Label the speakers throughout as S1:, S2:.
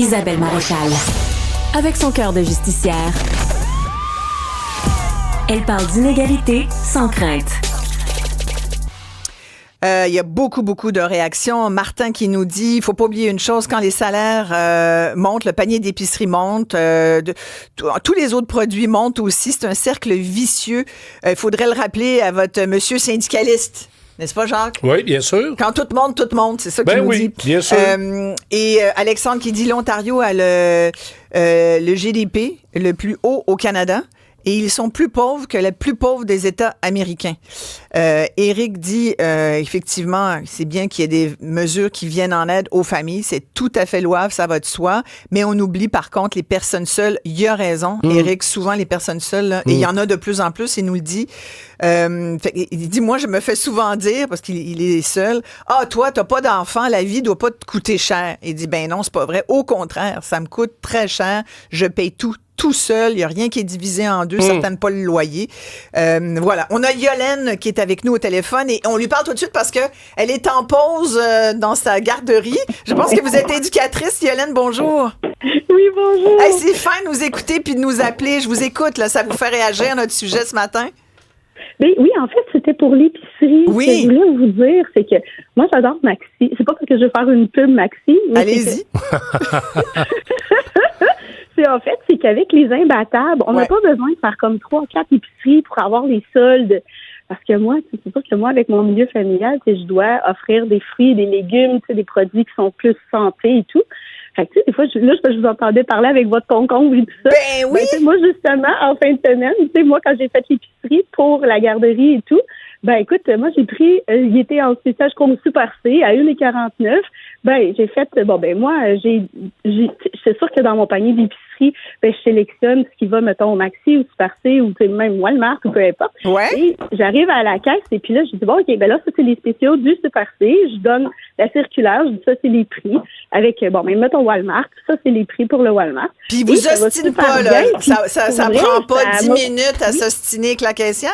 S1: Isabelle Maréchal. Avec son cœur de justicière, elle parle d'inégalité sans crainte.
S2: Il y a beaucoup de réactions. Martin qui nous dit, il faut pas oublier une chose, quand les salaires montent, le panier d'épicerie monte, tous les autres produits montent aussi. C'est un cercle vicieux. Il faudrait le rappeler à votre monsieur syndicaliste. N'est-ce pas, Jacques?
S3: Oui, bien sûr.
S2: Quand tout monte, c'est ça qu'il nous dit.
S3: Bien sûr.
S2: Et Alexandre qui dit, l'Ontario a le GDP le plus haut au Canada. Et ils sont plus pauvres que les plus pauvres des États américains. Éric dit, effectivement, c'est bien qu'il y ait des mesures qui viennent en aide aux familles. C'est tout à fait louable, ça va de soi. Mais on oublie, par contre, les personnes seules. Il y a raison, Éric, souvent les personnes seules, là, et il y en a de plus en plus, il nous le dit. Il dit, moi, je me fais souvent dire, parce qu'il est seul, « Ah, toi, t'as pas d'enfant, la vie doit pas te coûter cher. » Il dit, ben non, c'est pas vrai. Au contraire, ça me coûte très cher. Je paye tout seul, il n'y a rien qui est divisé en deux, certainement pas le loyer. Voilà. On a Yolène qui est avec nous au téléphone et on lui parle tout de suite parce que elle est en pause dans sa garderie. Je pense que vous êtes éducatrice. Yolène, bonjour.
S4: Oui, bonjour.
S2: Hey, c'est fin de nous écouter puis de nous appeler. Je vous écoute, là. Ça vous fait réagir à notre sujet ce matin?
S4: Mais oui, en fait, c'était pour l'épicerie.
S2: Oui.
S4: Ce que je voulais vous dire, c'est que moi, j'adore Maxi. C'est pas parce que je veux faire une pub Maxi.
S2: Allez-y.
S4: En fait, c'est qu'avec les imbattables, on n'a pas besoin de faire comme 3-4 épiceries pour avoir les soldes. Parce que moi, c'est sûr que moi, avec mon milieu familial, je dois offrir des fruits, des légumes, des produits qui sont plus santé et tout. Fait que, des fois, je vous entendais parler avec votre concombre et tout ça.
S2: Ben oui!
S4: Moi, justement, en fin de semaine, moi, quand j'ai fait l'épicerie pour la garderie et tout, écoute, moi, j'ai pris, il était en spécial comme Super C à 1,49. J'ai fait, moi, c'est sûr que dans mon panier d'épicerie, je sélectionne ce qui va, mettons, au Maxi ou Super C ou même Walmart ou peu importe.
S2: Ouais.
S4: Et j'arrive à la caisse et puis là, je dis, là, ça, c'est les spéciaux du Super C. Je donne la circulaire, je dis, ça, c'est les prix. Avec, mettons Walmart, ça, c'est les prix pour le Walmart.
S2: Puis vous ostinez pas, là. Ça
S4: vrai,
S2: prend pas 10
S4: ça
S2: minutes à s'ostiner avec la caissière?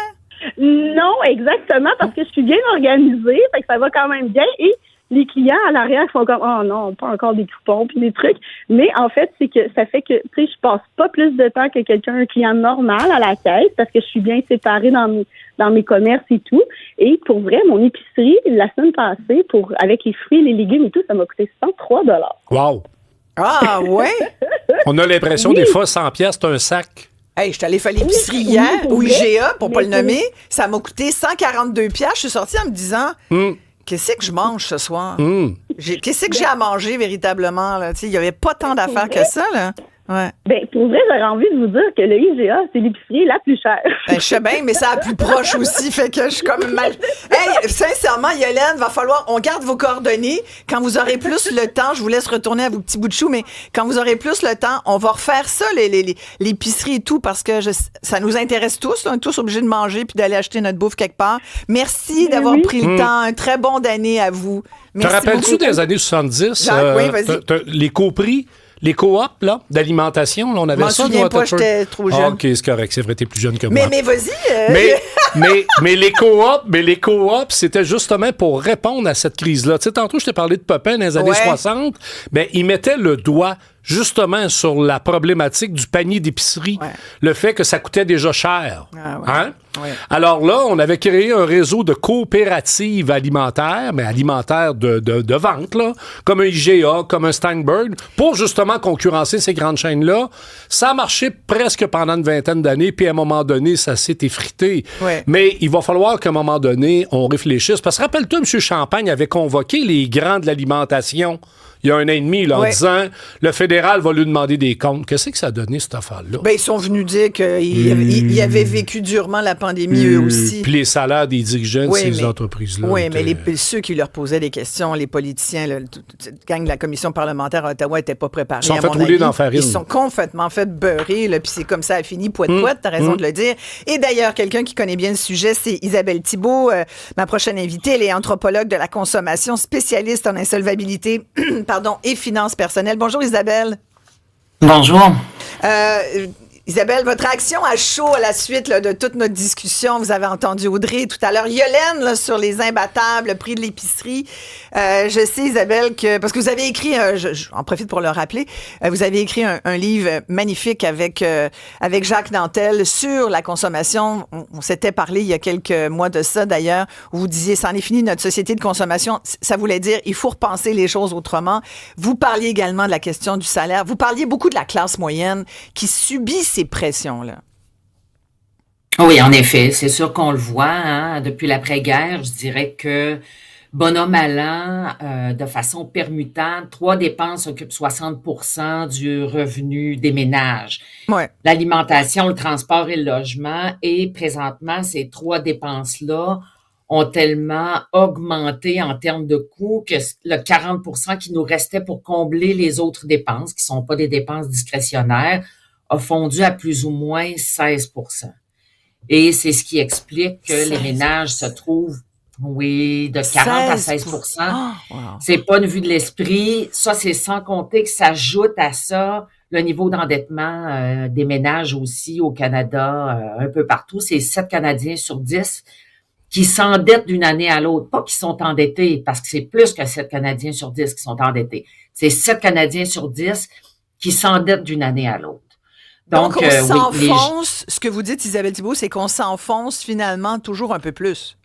S4: Non, exactement, parce que je suis bien organisée, fait que ça va quand même bien. Et les clients à l'arrière font comme, oh non, pas encore des coupons puis des trucs. Mais en fait, c'est que ça fait que, je passe pas plus de temps que un client normal à la caisse parce que je suis bien séparée dans mes commerces et tout. Et pour vrai, mon épicerie, la semaine passée, avec les fruits, les légumes et tout, ça m'a coûté 103 $.
S3: Wow!
S2: Ah, ouais?
S3: On a l'impression, des fois, 100 pièces c'est un sac.
S2: Hey, je suis allée faire l'épicerie hier au IGA, pour pas le nommer. Ça m'a coûté 142 $. Je suis sortie en me disant, qu'est-ce que je mange ce soir? Qu'est-ce que j'ai à manger véritablement? Il n'y avait pas tant d'affaires que ça, là. Ouais.
S4: Pour vrai, j'aurais envie de vous dire que le IGA, c'est l'épicerie la plus chère.
S2: Je sais bien, mais c'est la plus proche aussi, fait que je suis comme mal. Hey, sincèrement, Yolène, va falloir, on garde vos coordonnées. Quand vous aurez plus le temps, je vous laisse retourner à vos petits bouts de chou, mais quand vous aurez plus le temps, on va refaire ça, l'épicerie et tout, parce que ça nous intéresse tous. Là, on est tous obligés de manger puis d'aller acheter notre bouffe quelque part. Merci d'avoir pris le temps. Un très bon d'année à vous.
S3: Te rappelles-tu des années 70?
S2: Jacques, oui, vas-y.
S3: Les coprix? Les coops, là, d'alimentation, là, on avait ça.
S2: Je m'en souviens pas, j'étais trop jeune.
S3: OK, c'est correct, c'est vrai, t'es plus jeune que moi.
S2: Mais vas-y.
S3: Mais les coops, c'était justement pour répondre à cette crise-là. Tu sais, tantôt, je t'ai parlé de Pepin dans les années 60. Ils mettaient le doigt justement sur la problématique du panier d'épicerie. Ouais. Le fait que ça coûtait déjà cher. Ah, ouais. Hein? Ouais. Alors là, on avait créé un réseau de coopératives alimentaires, mais alimentaires de vente, là, comme un IGA, comme un Steinberg, pour justement concurrencer ces grandes chaînes-là. Ça a marché presque pendant une vingtaine d'années, puis à un moment donné, ça s'est effrité. Ouais. Mais il va falloir qu'à un moment donné, on réfléchisse. Parce que rappelle-toi, M. Champagne avait convoqué les grands de l'alimentation il y a 1 an et demi, là, en disant le fédéral va lui demander des comptes. Qu'est-ce que ça a donné, cette affaire-là?
S2: Ils sont venus dire qu'ils avaient vécu durement la pandémie, eux aussi.
S3: Puis les salaires des dirigeants de ces entreprises-là.
S2: Oui, mais ceux qui leur posaient des questions, les politiciens, toute gang de la commission parlementaire à Ottawa n'était pas préparés.
S3: Ils sont fait rouler dans la farine.
S2: Ils sont complètement fait beurrer, puis c'est comme ça a fini, poète-poète, t'as raison de le dire. Et d'ailleurs, quelqu'un qui connaît bien le sujet, c'est Isabelle Thibault, ma prochaine invitée. Elle est anthropologue de la consommation, spécialiste en insolvabilité, et finances personnelles. Bonjour Isabelle.
S5: Bonjour.
S2: Isabelle, votre réaction à chaud à la suite là, de toute notre discussion, vous avez entendu Audrey tout à l'heure, Yolène là, sur les imbattables, le prix de l'épicerie. Je sais, Isabelle, que parce que vous avez écrit, j'en profite pour le rappeler, vous avez écrit un livre magnifique avec Jacques Dantel sur la consommation. On s'était parlé il y a quelques mois de ça d'ailleurs, où vous disiez, c'en est fini notre société de consommation. Ça voulait dire, il faut repenser les choses autrement. Vous parliez également de la question du salaire. Vous parliez beaucoup de la classe moyenne qui subit ces pressions-là.
S5: Oui, en effet, c'est sûr qu'on le voit, hein, depuis l'après-guerre. Je dirais que bonhomme allant, de façon permutante, 3 dépenses occupent 60% du revenu des ménages.
S2: Ouais.
S5: L'alimentation, le transport et le logement. Et présentement, ces 3 dépenses-là ont tellement augmenté en termes de coûts que le 40% qui nous restait pour combler les autres dépenses, qui sont pas des dépenses discrétionnaires, a fondu à plus ou moins 16%. Et c'est ce qui explique que les ménages se trouvent, oui, de 40 à 16%.
S2: Oh, wow.
S5: C'est pas une vue de l'esprit. Ça, c'est sans compter que s'ajoute à ça le niveau d'endettement des ménages aussi au Canada, un peu partout. C'est 7 Canadiens sur 10 qui s'endettent d'une année à l'autre. Pas qu'ils sont endettés, parce que c'est plus que 7 Canadiens sur 10 qui sont endettés. C'est 7 Canadiens sur 10 qui s'endettent d'une année à l'autre.
S2: Donc, on s'enfonce,
S5: oui,
S2: ce que vous dites, Isabelle Thibault, c'est qu'on s'enfonce finalement toujours un peu plus.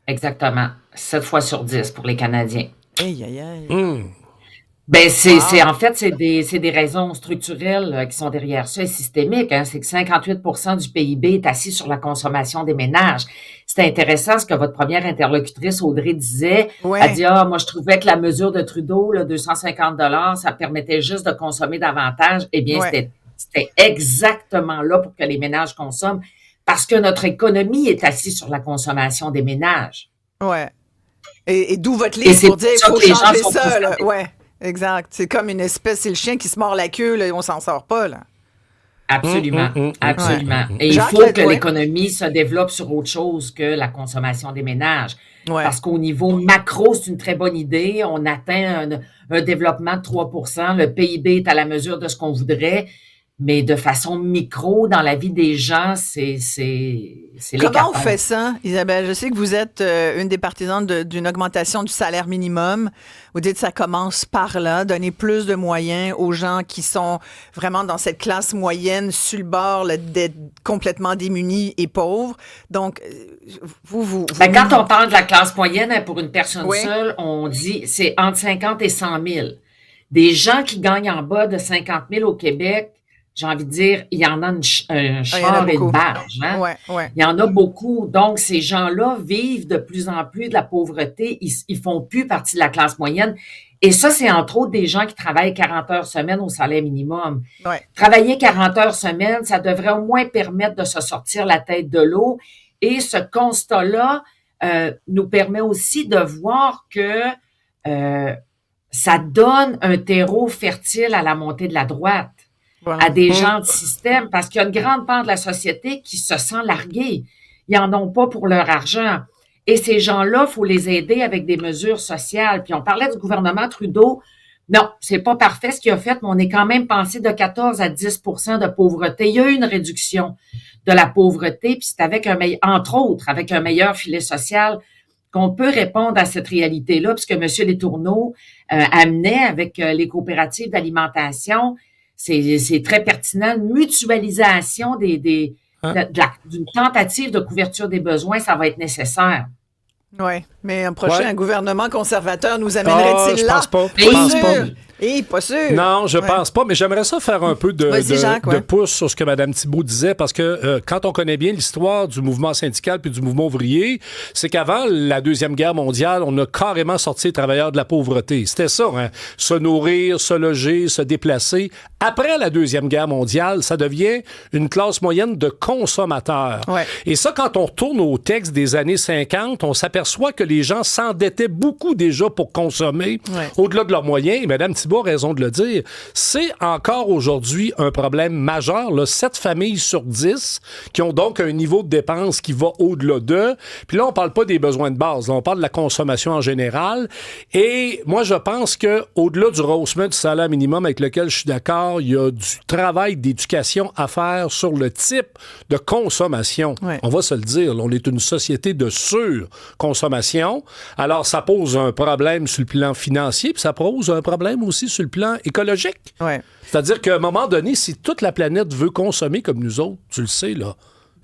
S5: Exactement. 7 fois sur 10 pour les Canadiens.
S2: Aïe, aïe, aïe.
S5: Ben, en fait, c'est des raisons structurelles qui sont derrière ça et systémiques, hein. C'est que 58% du PIB est assis sur la consommation des ménages. C'est intéressant ce que votre première interlocutrice, Audrey, disait.
S2: Ouais.
S5: Elle dit, moi, je trouvais que la mesure de Trudeau, là, 250 $, ça permettait juste de consommer davantage. Eh bien,
S2: ouais.
S5: C'était exactement là pour que les ménages consomment, parce que notre économie est assise sur la consommation des ménages.
S2: Ouais. Et d'où votre livre pour dire, il faut changer ça, là. Ouais, exact. C'est comme une espèce, c'est le chien qui se mord la queue, là, et on s'en sort pas, là.
S5: Absolument, absolument.
S2: Ouais.
S5: Et
S2: Jacques,
S5: il faut que l'économie se développe sur autre chose que la consommation des ménages.
S2: Ouais.
S5: Parce qu'au niveau macro, c'est une très bonne idée. On atteint un développement de 3%. Le PIB est à la mesure de ce qu'on voudrait. Mais de façon micro, dans la vie des gens, c'est
S2: Comment on fait ça, Isabelle? Je sais que vous êtes une des partisanes d'une augmentation du salaire minimum. Vous dites que ça commence par là, donner plus de moyens aux gens qui sont vraiment dans cette classe moyenne, sur le bord d'être complètement démunis et pauvres. Donc,
S5: quand on parle de la classe moyenne, pour une personne seule, on dit c'est entre 50 et 100 000. Des gens qui gagnent en bas de 50 000 au Québec, j'ai envie de dire, il y en a un char et une barge. Hein?
S2: Ouais.
S5: Il y en a beaucoup. Donc, ces gens-là vivent de plus en plus de la pauvreté. Ils font plus partie de la classe moyenne. Et ça, c'est entre autres des gens qui travaillent 40 heures semaine au salaire minimum.
S2: Ouais.
S5: Travailler 40 heures semaine, ça devrait au moins permettre de se sortir la tête de l'eau. Et ce constat-là nous permet aussi de voir que ça donne un terreau fertile à la montée de la droite. À des gens de système, parce qu'il y a une grande part de la société qui se sent larguée. Ils en ont pas pour leur argent. Et ces gens-là, il faut les aider avec des mesures sociales. Puis on parlait du gouvernement Trudeau. Non, c'est pas parfait ce qu'il a fait, mais on est quand même passé de 14 à 10% de pauvreté. Il y a eu une réduction de la pauvreté, puis c'est avec entre autres, avec un meilleur filet social qu'on peut répondre à cette réalité-là, puisque M. Letourneau amenait avec les coopératives d'alimentation. C'est très pertinent. Une mutualisation d'une tentative de couverture des besoins, ça va être nécessaire.
S2: Oui, mais un prochain gouvernement conservateur nous amènerait-il là?
S3: Je pense pas.
S2: Pas sûr.
S3: Non, je pense pas, mais j'aimerais ça faire un peu de pouce sur ce que Mme Thibault disait, parce que quand on connaît bien l'histoire du mouvement syndical puis du mouvement ouvrier, c'est qu'avant la Deuxième Guerre mondiale, on a carrément sorti les travailleurs de la pauvreté. C'était ça, hein? Se nourrir, se loger, se déplacer. Après la Deuxième Guerre mondiale, ça devient une classe moyenne de consommateurs.
S2: Ouais.
S3: Et ça, quand on retourne au texte des années 50, on s'aperçoit que les gens s'endettaient beaucoup déjà pour consommer, au-delà de leurs moyens. Et Mme Thibault Thibault a raison de le dire, c'est encore aujourd'hui un problème majeur. Là, 7 familles sur 10 qui ont donc un niveau de dépenses qui va au-delà d'eux. Puis là, on parle pas des besoins de base, là, on parle de la consommation en général. Et moi, je pense que au-delà du rehaussement du salaire minimum avec lequel je suis d'accord, il y a du travail d'éducation à faire sur le type de consommation.
S2: Ouais.
S3: On va se le dire, là, on est une société de surconsommation. Alors, ça pose un problème sur le plan financier, puis ça pose un problème aussi sur le plan écologique.
S2: Ouais.
S3: C'est-à-dire qu'à un moment donné, si toute la planète veut consommer comme nous autres, tu le sais, là,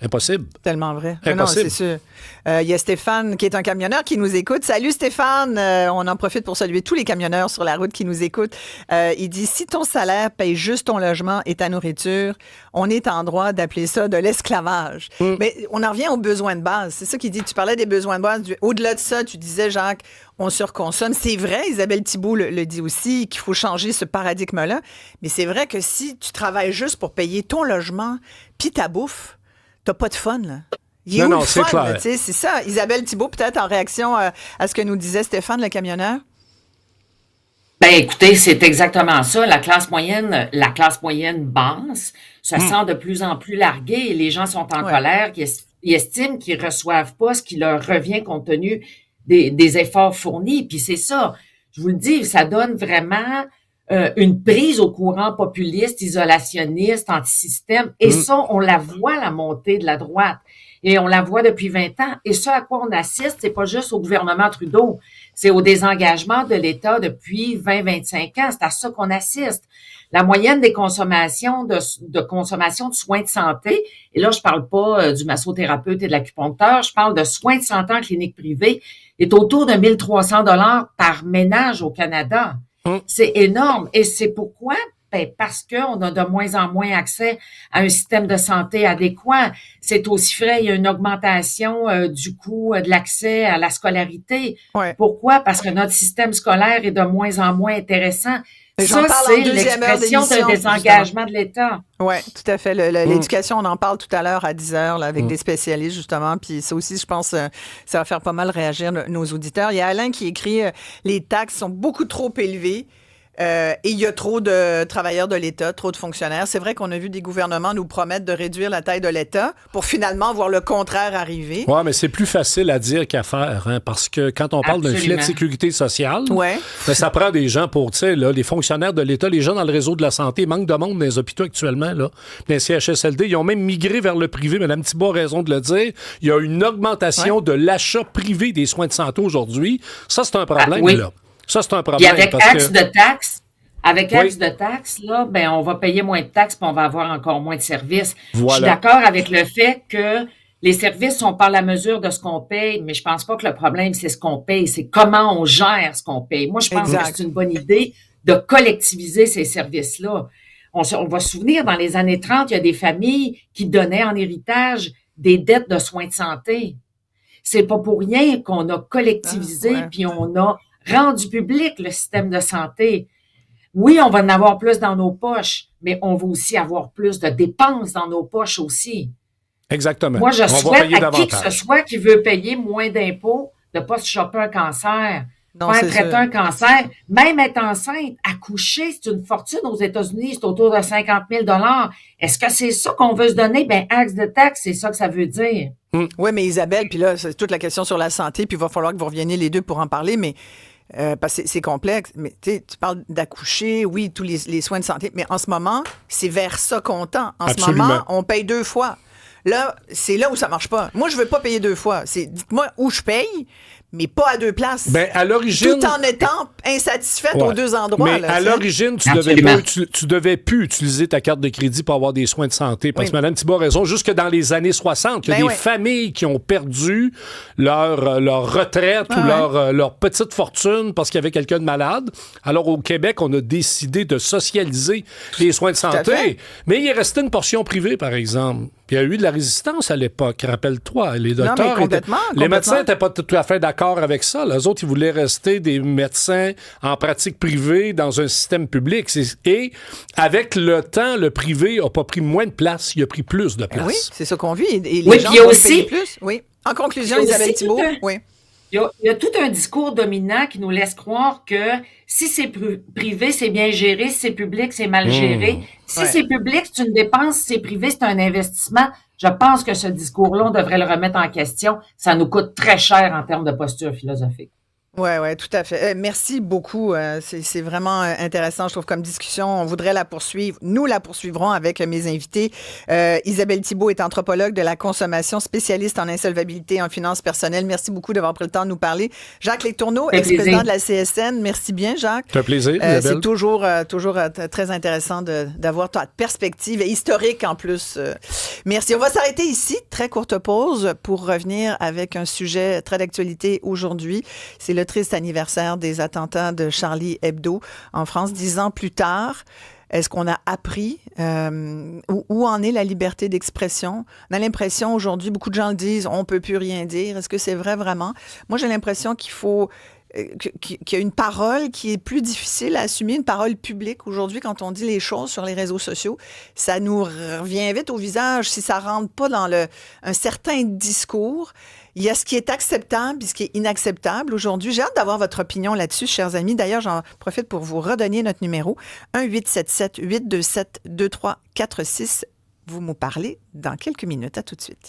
S3: impossible.
S2: Tellement vrai.
S3: Impossible.
S2: Non, c'est sûr. Il y a Stéphane qui est un camionneur qui nous écoute. Salut Stéphane. On en profite pour saluer tous les camionneurs sur la route qui nous écoutent. Il dit, si ton salaire paye juste ton logement et ta nourriture, on est en droit d'appeler ça de l'esclavage. Mais on en revient aux besoins de base. C'est ça qu'il dit. Tu parlais des besoins de base. Au-delà de ça, tu disais, Jacques, on surconsomme. C'est vrai, Isabelle Thibault le dit aussi, qu'il faut changer ce paradigme-là. Mais c'est vrai que si tu travailles juste pour payer ton logement puis ta bouffe, t'as pas de fun, là. Il est où le fun, là, c'est ça. Isabelle Thibault, peut-être en réaction à ce que nous disait Stéphane, le camionneur?
S5: Ben, écoutez, c'est exactement ça. La classe moyenne basse se sent de plus en plus larguée et les gens sont en colère. Ils estiment qu'ils reçoivent pas ce qui leur revient compte tenu des efforts fournis. Puis c'est ça. Je vous le dis, ça donne vraiment une prise au courant populiste, isolationniste, anti-système. Et ça, on la voit, la montée de la droite. Et on la voit depuis 20 ans. Et ce à quoi on assiste, c'est pas juste au gouvernement Trudeau, c'est au désengagement de l'État depuis 20-25 ans. C'est à ça qu'on assiste. La moyenne des consommations de consommation de soins de santé, et là, je parle pas du massothérapeute et de l'acupuncteur, je parle de soins de santé en clinique privée, est autour de 1 300 $ par ménage au Canada. C'est énorme. Et c'est pourquoi? Ben, parce qu'on a de moins en moins accès à un système de santé adéquat. C'est aussi vrai, il y a une augmentation du coût de l'accès à la scolarité. Ouais. Pourquoi? Parce que notre système scolaire est de moins en moins intéressant.
S2: Et
S5: ça, c'est l'expression d'un désengagement de l'État.
S2: Oui, tout à fait. L'éducation, on en parle tout à l'heure à 10h là, avec des spécialistes, justement. Puis ça aussi, je pense, ça va faire pas mal réagir nos auditeurs. Il y a Alain qui écrit « Les taxes sont beaucoup trop élevées. Et il y a trop de travailleurs de l'État, trop de fonctionnaires. C'est vrai qu'on a vu des gouvernements nous promettre de réduire la taille de l'État pour finalement voir le contraire arriver.
S3: Oui, mais c'est plus facile à dire qu'à faire, hein, parce que quand on parle d'un filet de sécurité sociale, ben, ça prend des gens pour, tu sais, les fonctionnaires de l'État, les gens dans le réseau de la santé, il manque de monde dans les hôpitaux actuellement, là. Les CHSLD, ils ont même migré vers le privé. Mme Thibault a raison de le dire. Il y a une augmentation de l'achat privé des soins de santé aujourd'hui. Ça, c'est un problème, là. Ça, c'est un problème.
S5: Et avec axe de taxes, là, ben, on va payer moins de taxes puis on va avoir encore moins de services. Voilà. Je suis d'accord avec le fait que les services sont par la mesure de ce qu'on paye, mais je pense pas que le problème, c'est ce qu'on paye, c'est comment on gère ce qu'on paye. Moi, je pense que c'est une bonne idée de collectiviser ces services-là. On va se souvenir, dans les années 30, il y a des familles qui donnaient en héritage des dettes de soins de santé. C'est pas pour rien qu'on a collectivisé puis on a rendu public le système de santé. Oui, on va en avoir plus dans nos poches, mais on va aussi avoir plus de dépenses dans nos poches aussi.
S3: Exactement.
S5: Moi, je souhaite à qui que ce soit qui veut payer moins d'impôts de ne pas se choper un cancer, faire traiter un cancer, même être enceinte, accoucher, c'est une fortune aux États-Unis, c'est autour de 50 000 $. Est-ce que c'est ça qu'on veut se donner? Ben, axe de taxe, c'est ça que ça veut dire.
S2: Oui, mais Isabelle, puis là, c'est toute la question sur la santé, puis il va falloir que vous reveniez les deux pour en parler, mais parce que c'est complexe. Mais tu parles d'accoucher, oui, tous les soins de santé, mais en ce moment, c'est vers ça qu'on tend. En ce moment, on paye 2 fois. Là, c'est là où ça marche pas. Moi, je veux pas payer 2 fois. C'est, dites-moi où je paye, mais pas à 2 places.
S3: Ben, à l'origine.
S2: Tout en étant insatisfaite aux 2 endroits.
S3: Mais
S2: là,
S3: à l'origine, tu devais plus utiliser ta carte de crédit pour avoir des soins de santé. Parce que Mme Thibault a raison. Jusque dans les années 60, il y a des familles qui ont perdu leur retraite ou leur petite fortune parce qu'il y avait quelqu'un de malade. Alors, au Québec, on a décidé de socialiser les soins de santé. Mais il est resté une portion privée, par exemple. Puis il y a eu de la résistance à l'époque, rappelle-toi. Les docteurs les médecins n'étaient pas tout à fait d'accord avec ça. Les autres, ils voulaient rester des médecins en pratique privée dans un système public. Et avec le temps, le privé n'a pas pris moins de place, il a pris plus de place.
S2: Oui, c'est ça qu'on vit. Et les gens vont payer plus. Oui. En conclusion, Isabelle Thibault,
S5: Il Il y a tout un discours dominant qui nous laisse croire que si c'est privé, c'est bien géré, si c'est public, c'est mal géré. Si c'est public, c'est une dépense, si c'est privé, c'est un investissement. Je pense que ce discours-là, on devrait le remettre en question. Ça nous coûte très cher en termes de posture philosophique.
S2: Oui, tout à fait. Merci beaucoup. C'est vraiment intéressant, je trouve, comme discussion. On voudrait la poursuivre. Nous la poursuivrons avec mes invités. Isabelle Thibault est anthropologue de la consommation, spécialiste en insolvabilité et en finances personnelles. Merci beaucoup d'avoir pris le temps de nous parler. Jacques Letourneau, ex-président de la CSN. Merci bien, Jacques.
S3: C'est un plaisir, Isabelle.
S2: C'est toujours très intéressant d'avoir ta perspective et historique en plus. Merci. On va s'arrêter ici. Très courte pause pour revenir avec un sujet très d'actualité aujourd'hui. C'est le triste anniversaire des attentats de Charlie Hebdo en France, 10 ans plus tard. Est-ce qu'on a appris où en est la liberté d'expression? On a l'impression aujourd'hui, beaucoup de gens le disent, on ne peut plus rien dire. Est-ce que c'est vrai vraiment? Moi, j'ai l'impression qu'il y a une parole qui est plus difficile à assumer, une parole publique. Aujourd'hui, quand on dit les choses sur les réseaux sociaux, ça nous revient vite au visage si ça ne rentre pas dans un certain discours. Il y a ce qui est acceptable et ce qui est inacceptable aujourd'hui. J'ai hâte d'avoir votre opinion là-dessus, chers amis. D'ailleurs, j'en profite pour vous redonner notre numéro, 1-877-827-2346. Vous me parlez dans quelques minutes. À tout de suite.